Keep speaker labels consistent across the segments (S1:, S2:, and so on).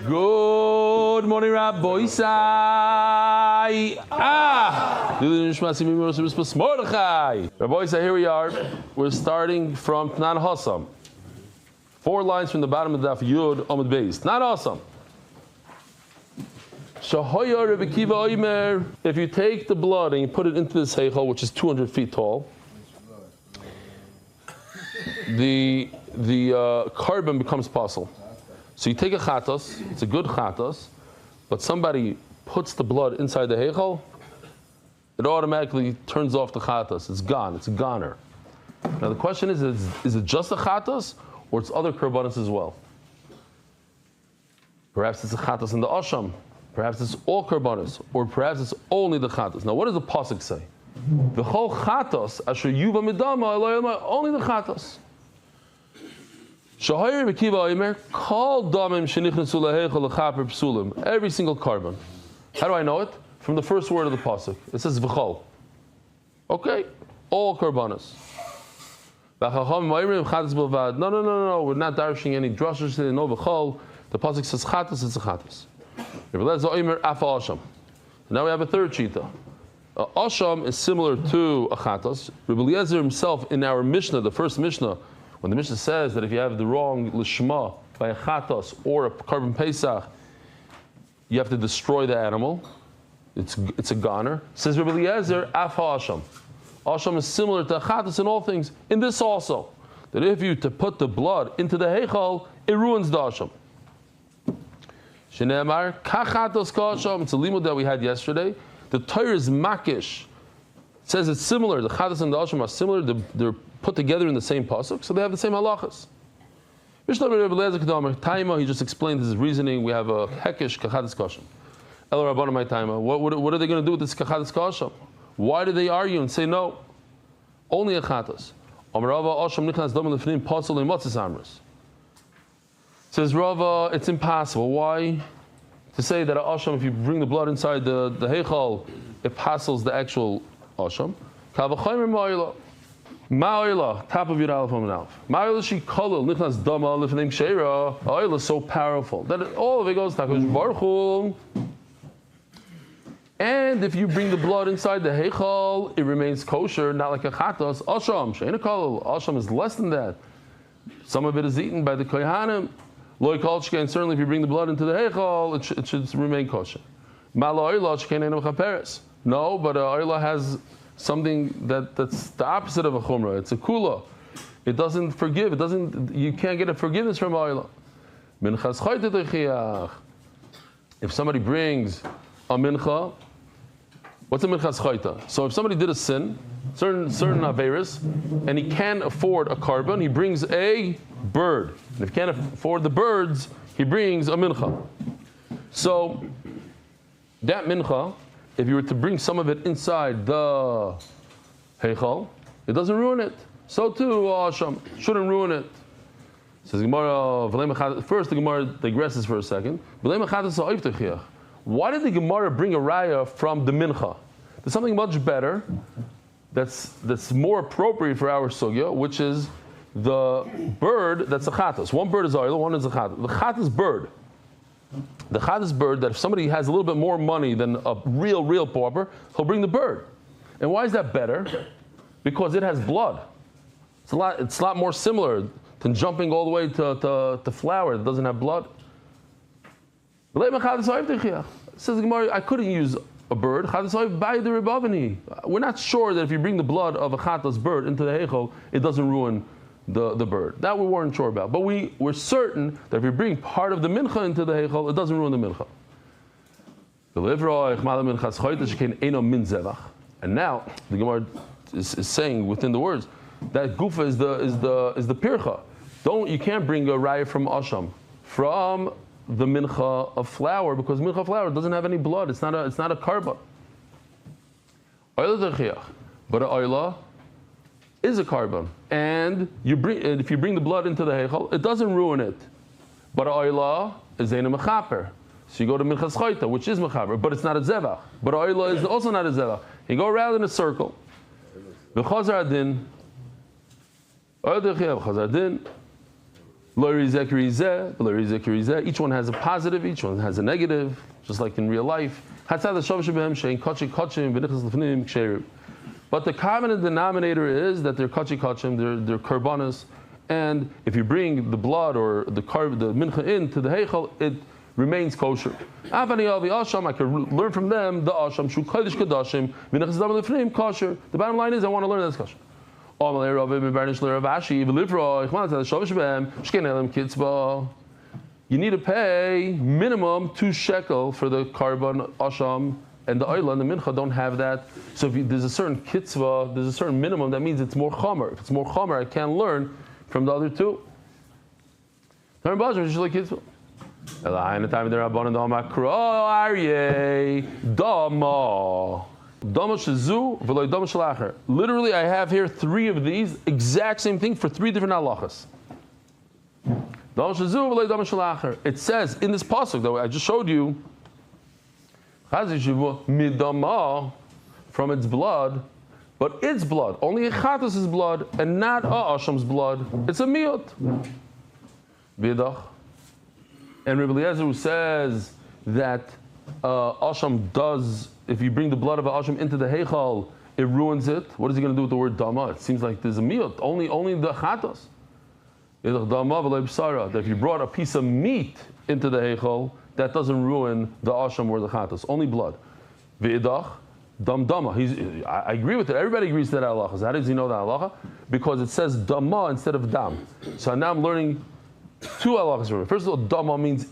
S1: Good morning, Rabbi Isai. Rabbi Isai, here we are. We're starting from Tnan Hassam. 4 lines from the bottom of the Daf Yud Amud Beis. Tnan Hassam. If you take the blood and you put it into this heichal, which is 200 feet tall, the carbon becomes possible. So you take a chatos, it's a good chatos, but somebody puts the blood inside the heichal, it automatically turns off the chatos. It's gone. It's a goner. Now the question is it just a chatos, or it's other karbanos as well? Perhaps it's a chatos in the asham. Perhaps it's all karbanos, or perhaps it's only the chatos. Now what does the pasuk say? The whole chatos asher yuva midama only the chatos. Shahayir Bekiva Omer, call damim shenichnasu laheichal lechaper psulim. Every single carbon. How do I know it? From the first word of the pasuk. It says v'chol. Okay, all karbanos. No. We're not darshing any drushes. No v'chol. The pasuk says chatas. It's a chatas. Now we have a third shita. Asham is similar to a chatas. Rabbi Eliezer himself in our Mishnah, the first Mishnah, when the Mishnah says that if you have the wrong lishma by a chatos or a carbon pesach, you have to destroy the animal. It's a goner. Says Rabbi Eliezer, af ha'asham. Asham is similar to a chatos in all things. In this also, that if you to put the blood into the heichal, it ruins the asham. Shene'emar kachatos ka'asham. It's a limud that we had yesterday. The Torah is makish. It says it's similar. The chatos and the asham are similar. They're put together in the same pasuk, so they have the same halachas. He just explained his reasoning. We have a hekesh kachadas kasham. El Rabbanu my taima. What are they going to do with this kachadas kasham? Why do they argue and say no? Only a chatas. Says Rava, it's impossible. Why? To say that a asham, if you bring the blood inside the heichal, it passes the actual asham. Ma'oila, top of your Aleph Amud Aleph. Ma'oila she kolel nichnas dama lifnei sheira. Oil is so powerful that all of it goes to HaKadosh Baruch Hu. And if you bring the blood inside the heichal, it remains kosher, not like a chatos. Asham she'ena kolel. Asham is less than that. Some of it is eaten by the kohanim. Loi kol shkein. Certainly, if you bring the blood into the heichal, it should remain kosher. Ma'oila shkein ena mechaperes. No, but oila has something that's the opposite of a chumrah. It's a kula. It doesn't forgive. You can't get a forgiveness from oila. If somebody brings a mincha, what's a minchas chayta? So if somebody did a sin, certain averis, and he can't afford a carbon, he brings a bird. And if he can't afford the birds, he brings a mincha. So that mincha, if you were to bring some of it inside the heichal, it doesn't ruin it. So too, asham shouldn't ruin it. Says Gemara. First, the Gemara digresses for a second. Why did the Gemara bring a raya from the mincha? There's something much better that's more appropriate for our sugya, which is the bird that's a chatas. One bird is oil, one is a chatas. The chatas bird. The chatas bird, that if somebody has a little bit more money than a real pauper, he'll bring the bird. And why is that better? Because it has blood. It's a lot more similar than jumping all the way to flour that doesn't have blood. Says the Gemara, I couldn't use a bird. We're not sure that if you bring the blood of a chatas bird into the heichal, it doesn't ruin the bird. That we weren't sure about. But we're certain that if you bring part of the mincha into the heichal, it doesn't ruin the mincha. And now the Gemara is saying within the words that gufa is the pircha. You can't bring a raya from asham, from the mincha of flour, because mincha flour doesn't have any blood. It's not a carbon. But an oila is a carbon, and if you bring the blood into the heichal, it doesn't ruin it. But an oila is ein mechaper. So you go to minchas chayta, which is mechaper, but it's not a zevach. But an oila is also not a zevach. You go around in a circle. The Chazarah din. Each one has a positive, each one has a negative, just like in real life. But the common denominator is that they're kachi kachim, they're karbanas, and if you bring the blood or the mincha into the heichal, it remains kosher. I can learn from them the asham shu kodesh kadashim minchas dam lefnim kosher. The bottom line is I want to learn that's kosher. You need to pay minimum 2 shekel for the karban asham, and the oila and the mincha don't have that. So if there's a certain kitzvah, there's a certain minimum, that means it's more chomer. If it's more chomer, I can't learn from the other two. Literally, I have here 3 of these, exact same thing for 3 different halachas. It says in this pasuk that I just showed you, from its blood, but its blood, only a chatas' blood, and not a asham's blood. It's a miyot. And Rabbi Eliezer, who says that asham does, if you bring the blood of an asham into the heichal, it ruins it. What is he going to do with the word dama? It seems like there's a miyot, only the chatas. That if you brought a piece of meat into the heichal, that doesn't ruin the asham or the chatas, only blood. V'idach, dam dama. I agree with it. Everybody agrees to that halacha. How does he know that halacha? Because it says dama instead of dam. So now I'm learning 2 halachas from it. First of all, dama means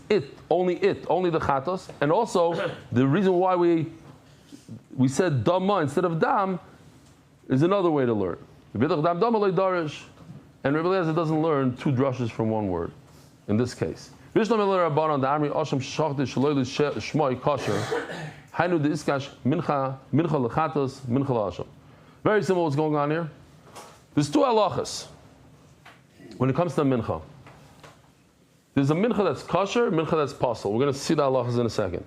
S1: only the chatas, and also the reason why we said dama instead of dam is another way to learn. V'idach dam dama le darish. And Rabbi Eliezer doesn't learn 2 drushes from 1 word, in this case. Very simple what's going on here. There's 2 halachas when it comes to mincha. There's a mincha that's kosher, mincha that's pasul. We're going to see the halachas in a second.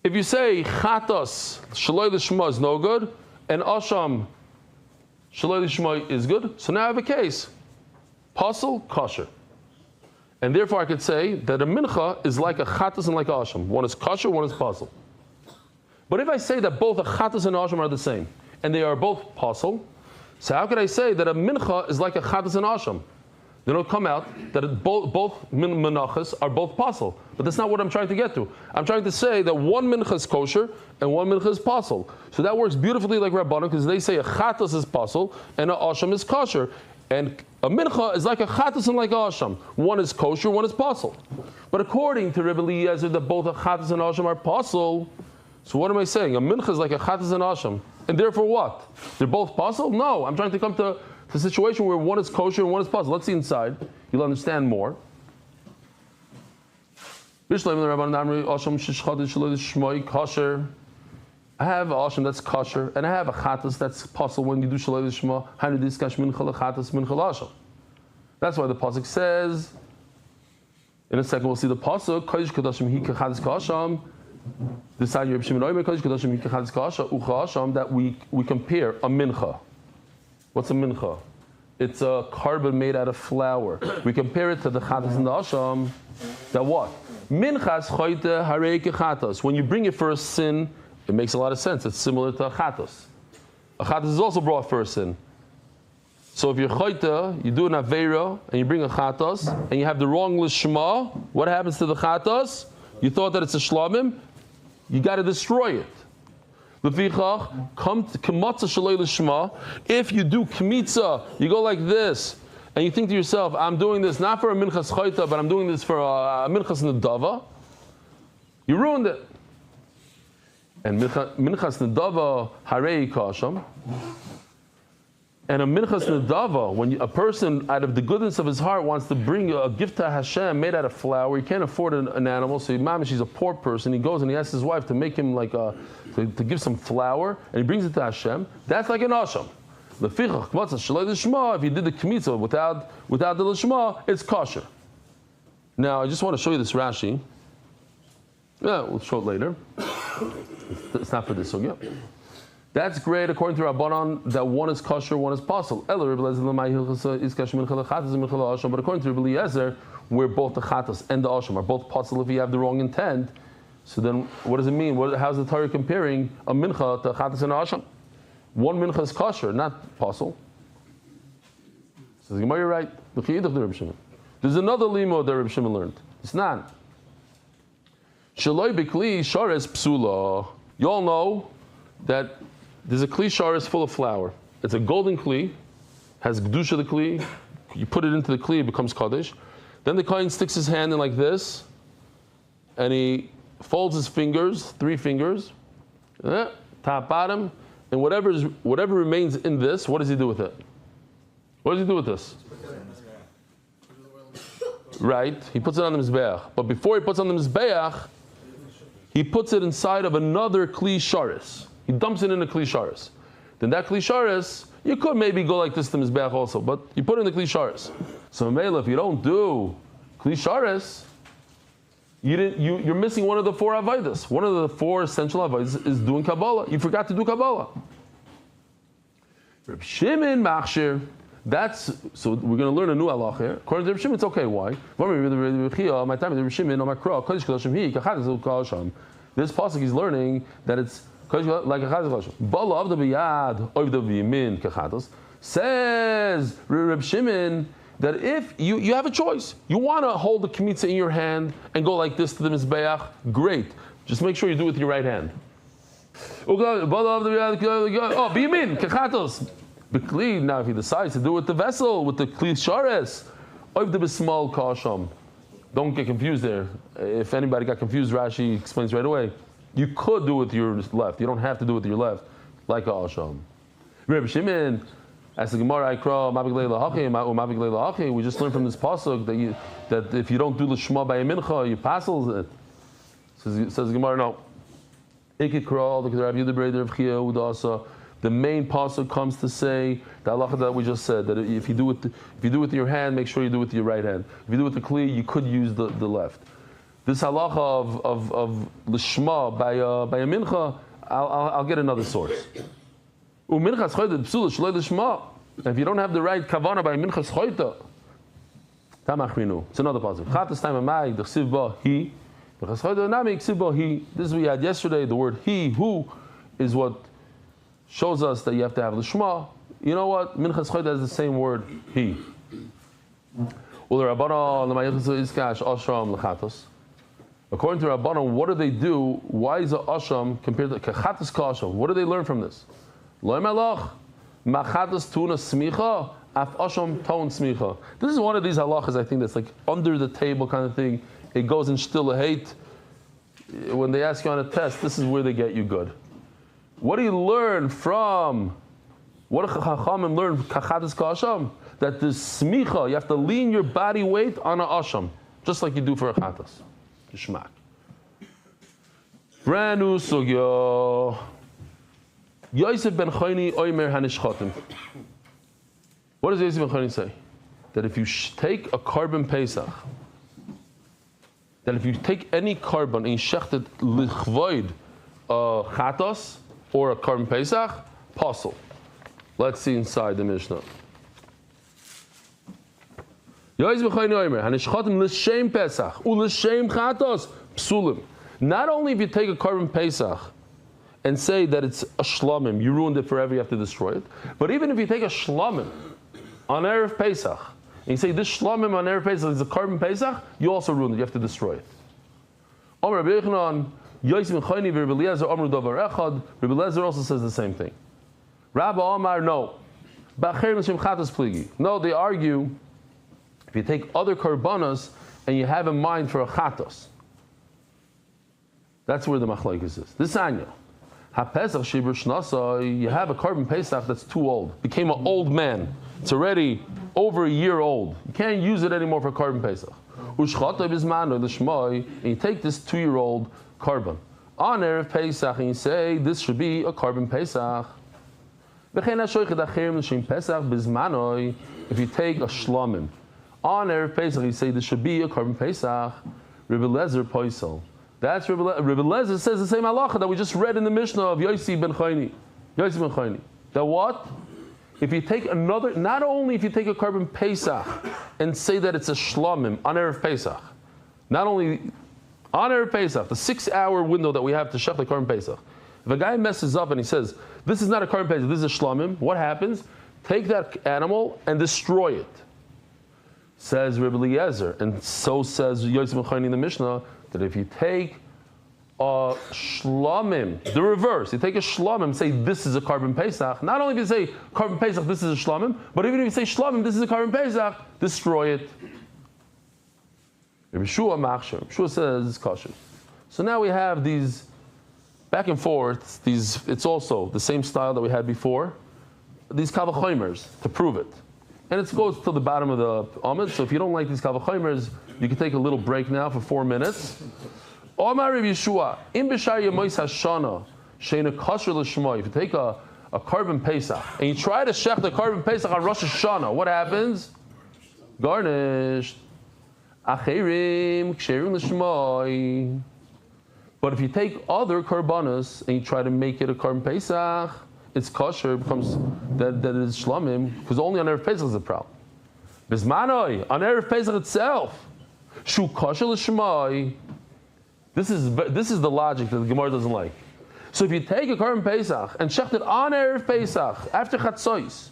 S1: If you say chatas shaloi l'shma is no good, and asham shaloi l'shma is good, so now I have a case. Pasul, kosher. And therefore I could say that a mincha is like a chatas and like a asham. One is kosher, one is pasul. But if I say that both a chatas and asham are the same, and they are both pasul, so how could I say that a mincha is like a chatas and asham? They don't come out that both menachas are both pasul. But that's not what I'm trying to get to. I'm trying to say that one mincha is kosher and one mincha is pasul. So that works beautifully like Rabbanan, because they say a chatas is pasul and a asham is kosher. And a mincha is like a chatas and like a asham. One is kosher, one is pasul. But according to Rabbi Eliezer, that both a chatas and asham are pasul, so what am I saying? A mincha is like a chatas and asham. And therefore what? They're both pasul? No, I'm trying to come to the situation where one is kosher and one is pasul. Let's see inside. You'll understand more. I have a asham that's kosher, and I have a chatas that's pasul when you do shaloi l'shma. That's why the pasuk says. In a second, we'll see the pasuk. Kodesh kadashim hi kachatas kasham. This side, Reb Shimon Omer kodesh kadashim hi kachatas kasham. That we compare a mincha. What's a mincha? It's a carbon made out of flour. We compare it to the chatas and the asham. That what? Minchas choyte harei kechatas. When you bring it for a sin, it makes a lot of sense. It's similar to a chatas. A chatas is also brought for a sin. So if you're choyte, you do an aveira, and you bring a chatas, and you have the wrong lishma, what happens to the chatas? You thought that it's a shlamim, you got to destroy it. Lefichach, come to k'matzah shaloi lishma. If you do kmitza, you go like this, and you think to yourself, I'm doing this not for a minchas choyta, but I'm doing this for a minchas nedava, you ruined it. And minchas nedava harei kasham. And a minchas nedava, when a person out of the goodness of his heart wants to bring a gift to Hashem made out of flour, he can't afford an animal, so she's a poor person. He goes and he asks his wife to make him like to give some flour, and he brings it to Hashem. That's like an asham. If you did the kmitza without the lishma, it's kosher. Now I just want to show you this Rashi. Yeah, we'll show it later. It's not for this sugya. That's great according to Rabbanan that one is kosher, one is pasul. But according to Rabbi Eliezer, where both the chatas and the asham are both pasul if you have the wrong intent, so then what does it mean? How's the Torah comparing a mincha to chatas and asham? One mincha is kosher, not pasul. So the Gemara, you're right. There's another limo that Rabbi Shimon learned. It's not. Shaloi b'kli shares psula. You all know that there's a kli shares full of flour. It's a golden kli, has kedusha the kli. You put it into the kli, it becomes kaddish. Then the kohen sticks his hand in like this, and he folds his fingers, 3 fingers, top, bottom, and whatever remains in this, what does he do with it? What does he do with this? Right, he puts it on the mizbeach. But before he puts it on the mizbeach, he puts it inside of another kli sharis. He dumps it in a kli sharis. Then that kli sharis, you could maybe go like this to mizbeach also, but you put it in the kli sharis. So Mela, if you don't do kli sharis, you're missing one of the 4 avodas. One of the 4 essential avodas is doing Kabbalah. You forgot to do Kabbalah. Reb Shimon machshir. So we're going to learn a new halach here. According to Reb Shimon, it's okay. Why? This pasuk is learning that it's like a chazal. Says Reb Shimon that if you have a choice, you want to hold the kmitza in your hand and go like this to the mizbeach, great. Just make sure you do it with your right hand. Oh, biyamin kechatos. Now, if he decides to do it with the vessel, with the kli shares, oiv the b'smal kasham. Don't get confused there. If anybody got confused, Rashi explains right away. You could do it with your left. You don't have to do it with your left, like a asham. Reb Shimon, as the Gemara Ikra, we just learned from this pasuk that if you don't do the shema by a mincha, you passels it. Says the Gemara, no. Ikikra, the Rabbi Yehuda Breder of Chia Udasa. The main pasuk comes to say the halacha that we just said, that if you do it with your hand, make sure you do it with your right hand. If you do it with the kli, you could use the left. This halacha of lishma by a mincha, I'll get another source. If you don't have the right kavana by mincha schoita, tamachminu. It's another pasuk. Chatas time amai dechsiv ba he, dechsiv nami ksiv ba he. This is what we had yesterday. The word he, who, is what shows us that you have to have the Shema. You know what? Minchas Chodesh has the same word, he. According to Rabbanon, what do they do? Why is a asham compared to kechatas kasham? What do they learn from this? Lo melach, machatas tuna smicha, af asham ton smicha. This is one of these halachas, I think, that's like under the table kind of thing. It goes in shtil hate. When they ask you on a test, this is where they get you good. What do you learn from? What do Chachamim learn from Kachadas Kasham? That the smicha, you have to lean your body weight on an asham, just like you do for a chatas. Shmak. Brand new sugya. Yosef ben Chayni oimer hanishchatim. What does Yosef ben Chayni say? That if you take a carbon pesach, that if you take any carbon and you shecht it lichvoid chatos, or a carbon pesach, pasul. Let's see inside the Mishnah. Not only if you take a carbon pesach and say that it's a shlamim, you ruined it forever, you have to destroy it. But even if you take a shlamim on Erev Pesach, and you say this shlamim on Erev Pesach is a carbon pesach, you also ruined it, you have to destroy it. Yosef ben Chayni Rabbi Eliezer Amru Davar Echad. Rabbi Eliezer also says the same thing. Rabbi Omar, no. No, they argue if you take other karbanas and you have in mind for a chatos. That's where the machlokes is. This anya. HaPesach Shibur Shnasa, you have a carbon pesach that's too old. Became an old man. It's already over a year old. You can't use it anymore for carbon pesach. And you take this 2-year-old carbon on Erev Pesach and you say this should be a carbon Pesach. If you take a shlamim on Erev Pesach, you say this should be a carbon Pesach. Rebbe Lezer Poisel. That's Rebbe Lezer says the same halacha that we just read in the Mishnah of Yossi ben Chayni. Yosef ben Chayni. That what? If you take another, not only if you take a carbon Pesach and say that it's a shlamim on Erev Pesach, not only on Erev Pesach, the 6-hour window that we have to shech the carbon Pesach. If a guy messes up and he says, this is not a carbon Pesach, this is a shlamim, what happens? Take that animal and destroy it. Says Rebbe Eliezer, and so says Yosef ben Chayni in the Mishnah, that if you take a shlamim, the reverse, you take a shlamim and say this is a carbon Pesach, not only if you say carbon Pesach, this is a shlamim, but even if you say shlamim, this is a carbon Pesach, destroy it. Rebbe Shua Machsher, Shua says it's kosher. So now we have these back and forth, it's also the same style that we had before, these kavachomers to prove it. And it goes to the bottom of the Amud, so if you don't like these kavachomers, you can take a little break now for 4 minutes. Omar Rav Yeshua, im b'shar yemois hashana, sheina kosher l'shmoi. If you take a carbon Pesach and you try to shech the carbon Pesach on Rosh Hashanah, what happens? Garnished. Acherim ksherim l'shmoi. But if you take other karbanos and you try to make it a carbon Pesach, it's kosher, it becomes that it is shlamim, because only on Erev Pesach is a problem. Bismanoi, on Erev Pesach itself, shu kosher l'shmoi. This is the logic that the Gemara doesn't like. So if you take a carbon Pesach and shecht it on Erev Pesach after Chatzos,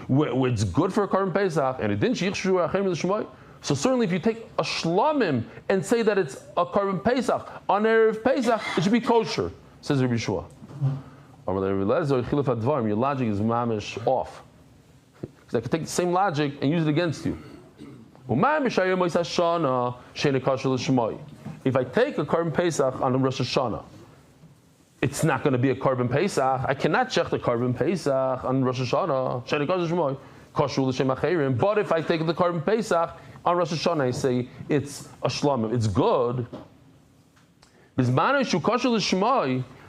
S1: where it's good for a carbon Pesach, and it didn't shichshu acherim l'shmoi. So certainly if you take a shlamim and say that it's a carbon Pesach on Erev Pesach, it should be kosher, says Rabbi Shua. Your logic is mamish off. Because I could take the same logic and use it against you. If I take a carbon Pesach on Rosh Hashanah, it's not going to be a carbon Pesach. I cannot check the carbon Pesach on Rosh Hashanah. But if I take the carbon Pesach on Rosh Hashanah, I say it's a shlamim, it's good.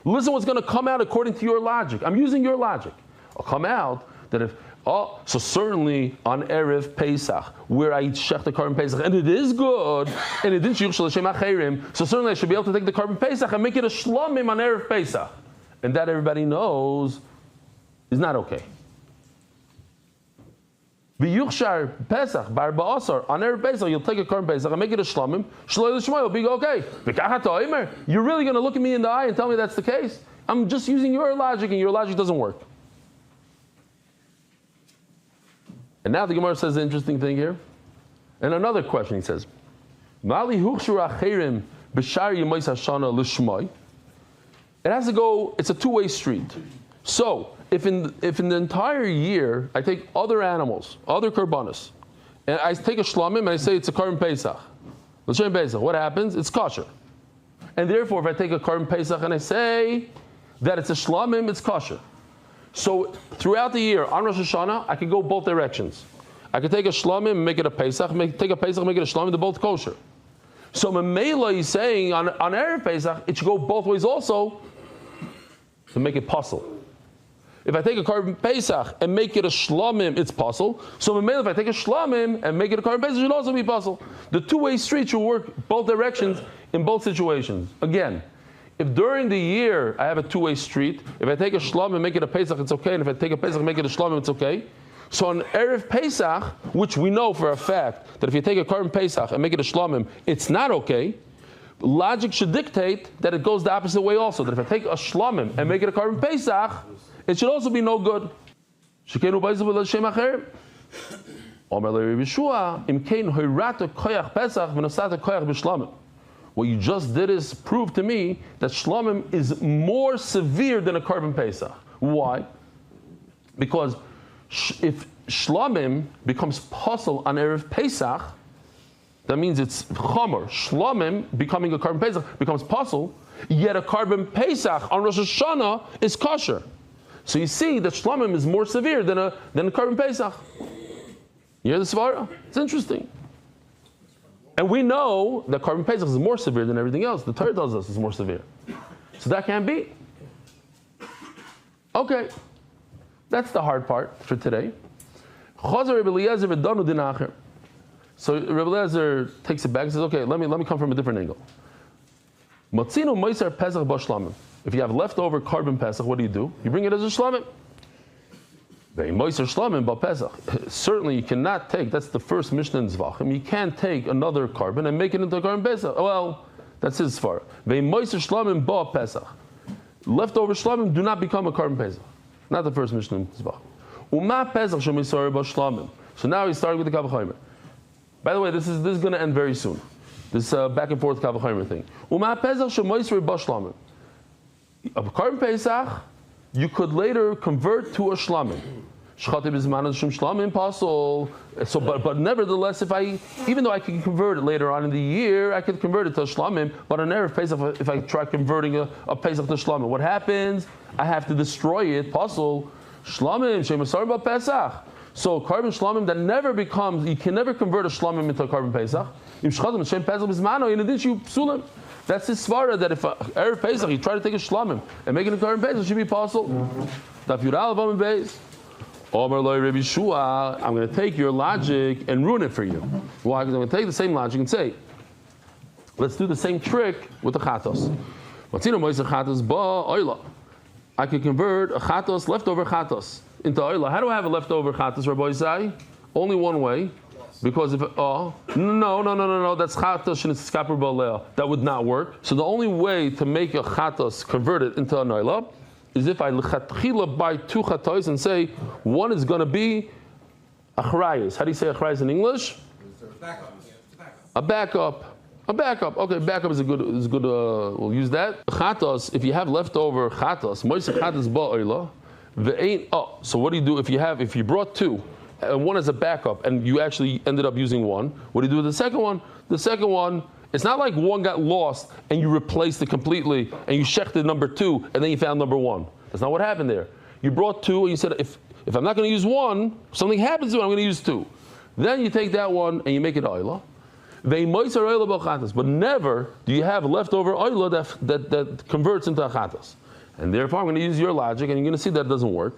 S1: Listen what's going to come out according to your logic. I'm using your logic. I'll come out that so certainly on Erev Pesach, where I shech the carbon Pesach, and it is good, and it didn't shiuch l'shem acherim, so certainly I should be able to take the carbon Pesach and make it a shlamim on Erev Pesach. And that everybody knows is not okay. V'yuchshar Pesach, bar ba'asar, on Erev Pesach, you'll take a carbon Pesach and make it a shlamim, shloi l'shmoi, will be okay. You're really going to look at me in the eye and tell me that's the case? I'm just using your logic, and your logic doesn't work. And now the Gemara says an interesting thing here. And another question, he says, it has to go, it's a two-way street. So, if in the entire year, I take other animals, other karbanos, and I take a shlamim and I say it's a carbon Pesach, l'shem Pesach, what happens? It's kosher. And therefore, if I take a carbon Pesach and I say that it's a shlamim, it's kosher. So throughout the year, on Rosh Hashanah, I could go both directions. I could take a shlamim and make it a Pesach, take a Pesach and make it a shlamim, they're both kosher. So Mamela is saying on Erev Pesach, it should go both ways also to make it puzzle. If I take a carbon Pesach and make it a shlamim, it's puzzle. So Mamela, if I take a shlamim and make it a carbon Pesach, it should also be puzzle. The two-way street should work both directions in both situations. Again, if during the year I have a two-way street, if I take a shlamim and make it a Pesach, it's okay. And if I take a Pesach and make it a shlamim, it's okay. So on Erev Pesach, which we know for a fact that if you take a carbon Pesach and make it a shlamim, it's not okay. Logic should dictate that it goes the opposite way also. That if I take a shlamim and make it a carbon Pesach, it should also be no good. What you just did is prove to me that shlamim is more severe than a carbon Pesach. Why? Because if shlamim becomes puzzle on Erev Pesach, that means it's chomer. Shlamim becoming a carbon Pesach becomes puzzle, yet a carbon Pesach on Rosh Hashanah is kosher. So you see that shlamim is more severe than a carbon Pesach. You hear the svara? It's interesting. And we know that carbon Pesach is more severe than everything else. The Torah tells us it's more severe. So that can't be. Okay. That's the hard part for today. So Rebbe Eliezer takes it back and says, okay, let me come from a different angle. if you have leftover carbon Pesach, what do? You bring it as a shlamim. Certainly you cannot take, that's the first Mishnah in Zevachim, you can't take another carbon and make it into a carbon Pesach. Well, that's his svara. Leftover shlamim do not become a carbon Pesach. Not the first Mishnah in Zevachim. So now he's starting with the Kavachomer. By the way, this is going to end very soon. This back and forth Kavachomer thing. A carbon Pesach, you could later convert to a shlamim. So, but nevertheless, even though I can convert it later on in the year, I could convert it to a shlamim. But on Erev Pesach, if I try converting a Pesach to shlamim, what happens? I have to destroy it. Pasul shlamim shemasar ba Pesach. So carbon shlamim that never becomes, you can never convert a shlamim into a carbon Pesach. That's his svara, that if Erev Pesach you try to take a shlamim and make it a carbon Pesach, it should be possible. Daf Yomi Amud Beis. I'm going to take your logic and ruin it for you. Why? Because I'm going to take the same logic and say, let's do the same trick with the chatos. I could convert a chatos, leftover chatos, into oila. How do I have a leftover chatos, Rabbi Isai? Only one way. Because if no, that's chatos and it's skaper b'aleah. That would not work. So the only way to make a chatos convert it into an oila is if I lechatchila buy two chatos and say one is going to be achrayis. How do you say achrayis in English? A backup. Okay, backup is a good. We'll use that. Chatos. If you have leftover chatos, moisek chatos ba'oila, ve'ain. Oh, so what do you do if you brought two and one is a backup and you actually ended up using one? What do you do with the second one? The second one. It's not like one got lost and you replaced it completely and you shechted number two and then you found number one. That's not what happened there. You brought two and you said, if I'm not going to use one, something happens to it, I'm going to use two. Then you take that one and you make it oila. But never do you have leftover oila that converts into a chatas. And therefore I'm going to use your logic and you're going to see that it doesn't work.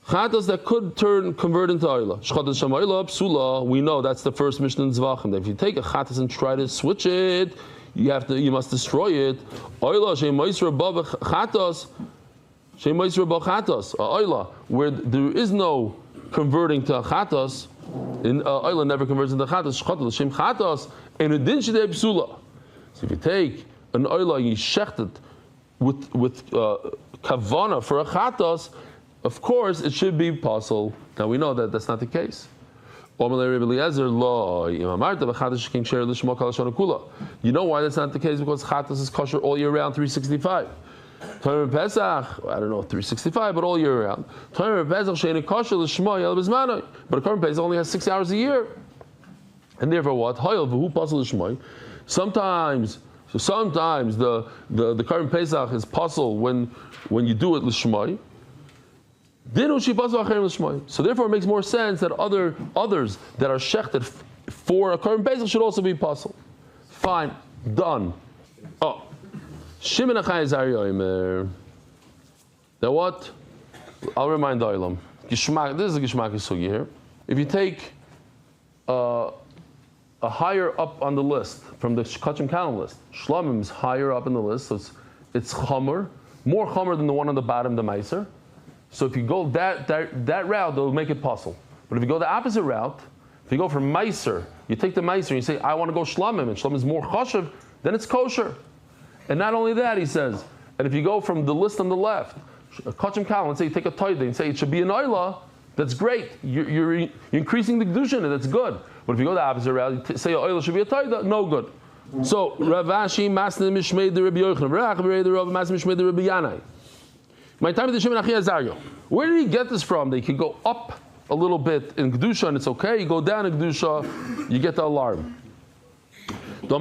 S1: Chatos that could convert into oila. Shchatas shem oila psula. We know that's the first Mishnah in Zevachim. If you take a chatos and try to switch it, you must destroy it. Oila shem moisra ba chatos, shem moisra ba chatos. Oila where there is no converting to a chatos, in oila never converts into chatos. Shchatas shem chatos and it didn't shidei psula. So if you take an oila and you shecht it with kavana for a chatos, of course, it should be possible. Now we know that that's not the case. You know why that's not the case? Because chatas is kosher all year round, 365. Pesach, I don't know 365, but all year round. But a carbon Pesach only has 6 hours a year, and therefore what? Sometimes the carbon Pesach is possible when you do it l'shmai. So therefore it makes more sense that others that are shechted for a carbon Pesach should also be possible. Fine, done. Oh, Shimon Achai is Ariel. Now what? I'll remind Oilam. This is a Gishmak Sugi here. If you take a higher up on the list from the Kachim Kalam list, Shlamim is higher up in the list, so it's Chomer, more Chomer than the one on the bottom, the Meiser. So if you go that route, they'll make it possible. But if you go the opposite route, if you go from Meiser, you take the Meiser and you say, I want to go Shlamim, and Shlamim is more Chashav, then it's kosher. And not only that, he says, and if you go from the list on the left, Kachim Kalam, let's say you take a Toida and say it should be an Oila, that's great. You're increasing the Kedushin, and that's good. But if you go the opposite route, you say Oila should be a Toida, no good. So, Rav Ashi, Masne Mishmei de Rabbi Yochanan, Rav Masne Mishmei de Rabbi Yanai. My time is Shimon Achai Azariah. Where did he get this from? They could go up a little bit in Kedusha and it's okay. You go down in Kedusha, you get the alarm. Now,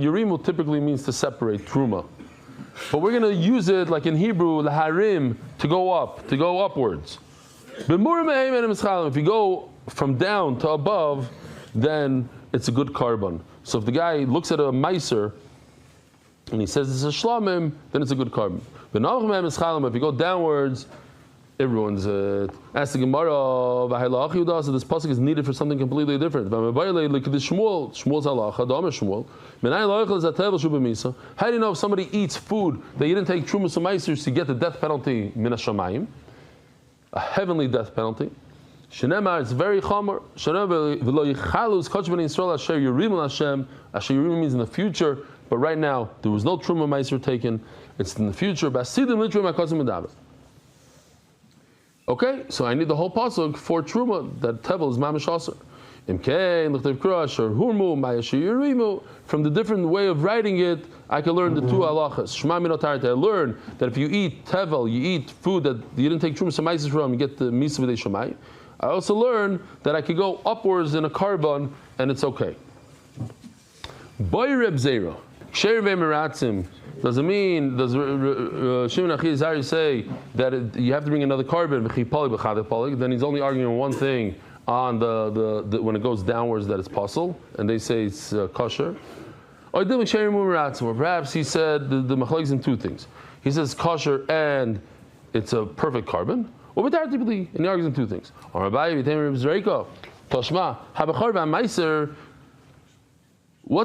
S1: Yerimu typically means to separate Truma. But we're going to use it like in Hebrew, Laharim, to go upwards. If you go from down to above, then it's a good carbon. So if the guy looks at a Meiser, and he says it's a shlamim, then it's a good carbon. But if you go downwards, Everyone's asked the Gemara, so this pasuk is needed for something completely different. Shmuel's halacha, how do you know if somebody eats food that you didn't take trumas and meisers to get the death penalty min hashamayim, a heavenly death penalty? Shenemar, it's very chomer. Asher Yurim means in the future, but right now there was no truma meiser taken. It's in the future. Okay, so I need the whole pasuk for truma that tevel is mamish aser. From the different way of writing it, I can learn the two halachas. I learn that if you eat tevel, you eat food that you didn't take truma samaisis from, you get the misa v'dei shamay. I also learn that I could go upwards in a carbon and it's okay. Boy Reb Zera, Ksher ve'meratzim. Doesn't mean, does Shimon Achizari say that you have to bring another carbon, then he's only arguing one thing on the when it goes downwards that it's possible, and they say it's kosher. Or perhaps he said the machlokes is in two things. He says kosher and it's a perfect carbon, or typically, and he argues in two things. What's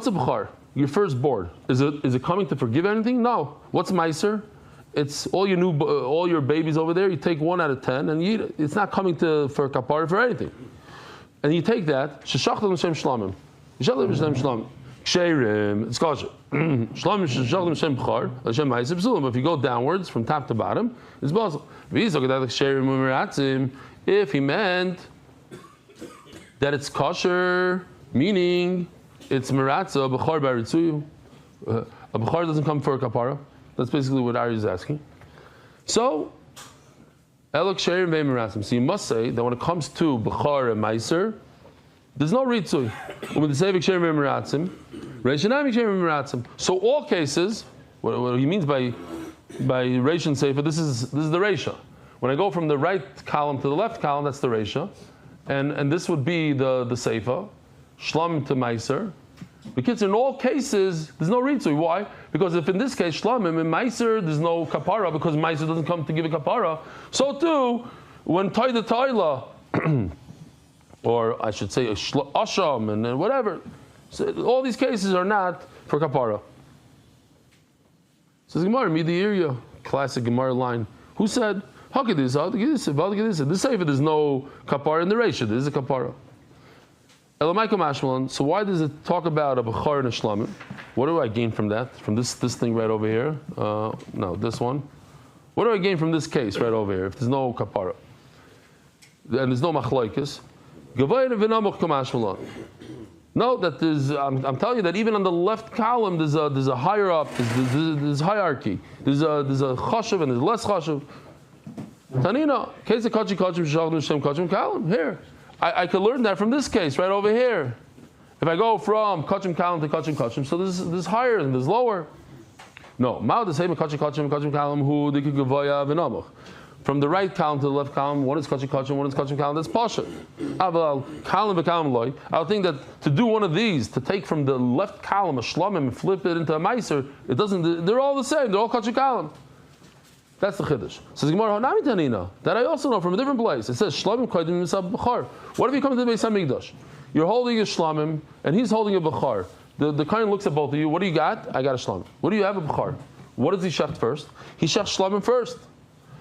S1: a b'char? Your firstborn, is it coming to forgive anything? No. What's meiser? It's all your babies over there. You take 1 out of 10, and you eat it. It's not coming for kapara for anything. And you take that. Sheshachtem l'shem shlamim. Sheshachtem l'shem shlamim. Ksherim. It's kosher. Shlamim sheshachtem l'shem b'char. L'shem meiser b'sulam. But if you go downwards from top to bottom, it's basel. If he meant that it's kosher, meaning it's meratza, b'char baritzuyu. A b'char doesn't come for a kapara. That's basically what Ariel is asking. So, elok sherim ve'meratzim. So you must say that when it comes to b'char and meiser, there's no ritzui. With the sevik sherim ve'meratzim, reishanami sherim ve'meratzim. So all cases, what he means by reish and sefer, this is the reisha. When I go from the right column to the left column, that's the reisha, and this would be the sefer. Shlam to meiser. Because in all cases, there's no ritzui. Why? Because if in this case, shlamim and meiser, there's no kapara, because meiser doesn't come to give a kapara. So too, when toida toila, or I should say asham and whatever, so all these cases are not for kapara. Says Gemara, Midiiria, classic Gemara line. Who said, how could this? This sefer, there's no kapara in the reisha. There is a kapara. So why does it talk about a b'char and a shlamim? What do I gain from that? From this thing right over here? No, this one. What do I gain from this case right over here? If there's no kapara and there's no machlokes, no, that there's. I'm telling you that even on the left column there's a higher up. There's hierarchy. There's a chashuv and there's less chashuv. Tanina, case of kachi kachim shachdim shem kachim kalim here. I could learn that from this case right over here. If I go from kachim kalim to kachim kachim, so there's higher and there's lower. No, ma'od the same kachim kalim who they could gavoya v'namuch. From the right column to the left column, one is kachim kachim, one is kachim kalim. That's pasha. Aval kalim v'kalim loy. I would think that to do one of these, to take from the left column a shlamim and flip it into a meiser, it doesn't. They're all the same. They're all kachim kalim. That's the chiddush. Says Gemara, Hanami Tanina, that I also know from a different place. It says shlamim kodim misab b'char. What if you come to the Beis Hamikdash? You're holding a shlamim and he's holding a b'char. The kohen looks at both of you. What do you got? I got a shlamim. What do you have? A b'char. What does he shecht first? He shecht shlamim first.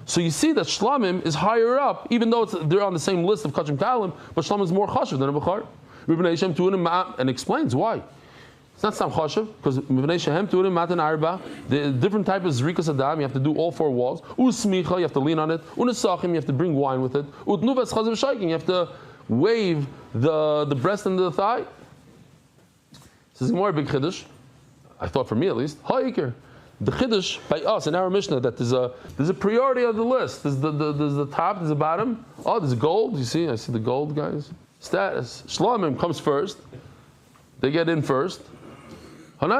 S1: So you see that shlamim is higher up, even though they're on the same list of kachim kalim, but shlamim is more chashuv than a b'char. And explains why. It's not some chashuv, because the different type of zrikas adam, you have to do all 4 walls. Usmicha, you have to lean on it. Unesachim, you have to bring wine with it. Utnuvas chazav shayking, you have to wave the breast and the thigh. This is more big chiddush. I thought for me at least. Ha'ikir. The chiddush by us in our Mishnah that there's a priority of the list. There's the top, there's the bottom. Oh, there's gold. You see? I see the gold, guys. Status. Shlamim comes first. They get in first. So by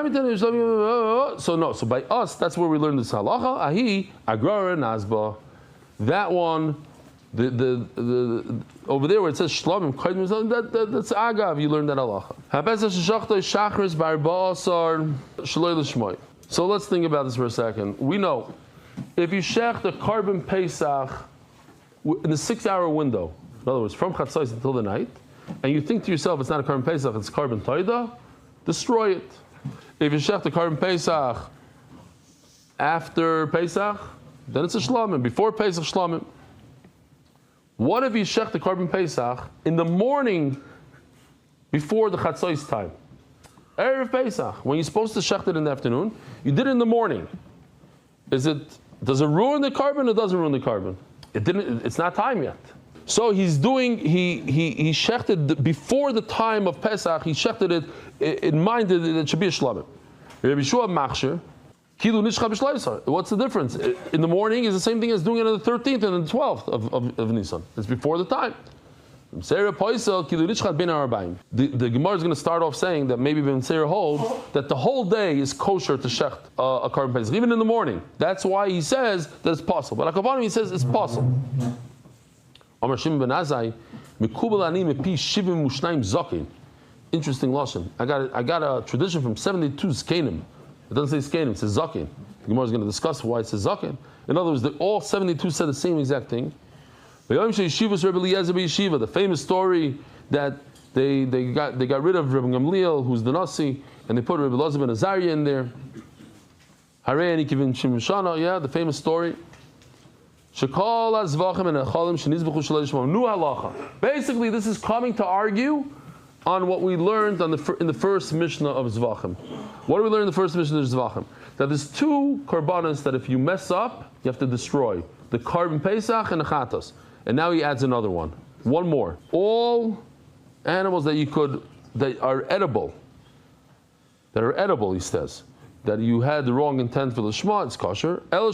S1: us, that's where we learn this halacha. Ahi agrara nazba. That one, the over there where it says shlamim, that's agav. You learn that halacha. So let's think about this for a second. We know if you shech the carbon pesach in the 6-hour window, in other words, from Chatzos until the night, and you think to yourself, it's not a Karban Pesach, it's Karban Toida, destroy it. If you shech the Karban Pesach after Pesach, then it's a Shlamim. Before Pesach, Shlamim. What if you shech the Karban Pesach in the morning before the Chatzos time? Erev Pesach, when you're supposed to shech it in the afternoon, you did it in the morning. Does it ruin the Karban or doesn't ruin the Karban? It's not time yet. So he shechted before the time of Pesach. He shechted it in mind that it should be a shlamim. Rabbi Yeshua Machshir, kilu nishcha b'shleisar. What's the difference? In the morning is the same thing as doing it on the 13th and the 12th of Nisan. It's before the time. The Gemara is going to start off saying that maybe Ben Seir holds that the whole day is kosher to shecht a Karban Pesach, even in the morning. That's why he says that it's possible. But Akabanim, he says it's possible. Interesting lashon. I got a tradition from 72 Zkanim. It doesn't say Zkanim, it says Zakin. The Gemara is going to discuss why it says Zakin. In other words, all 72 said the same exact thing. The famous story that they got rid of Rabbi Gamliel, who's the Nasi, and they put Rabbi Elazar ben Azariah in there. The famous story. Basically, this is coming to argue on what we learned in the first Mishnah of Zevachim. What do we learn in the first Mishnah of Zevachim? That there's two korbanos that if you mess up, you have to destroy. The Karban Pesach and the Chatos. And now he adds another one. One more. All animals that are edible, he says, that you had the wrong intent for the Shema, it's kosher. But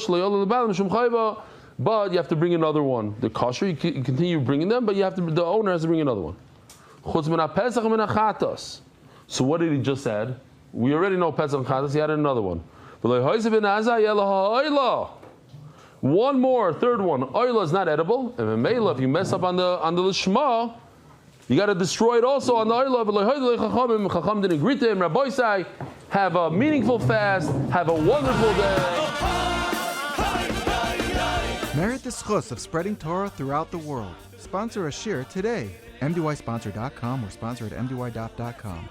S1: you have to bring another one. The kosher, you continue bringing them, but the owner has to bring another one. So what did he just add? We already know Pesach and Chatos, he added another one. One more, third one. Oila is not edible. And Mela, if you mess up on the Lishma, you got to destroy it also on the Oila. Chacham didn't agree to him. Rabbi Isai, have a meaningful fast. Have a wonderful day.
S2: Merit the schus of spreading Torah throughout the world. Sponsor a shir today. MDYsponsor.com or sponsor at MDYDAF.com.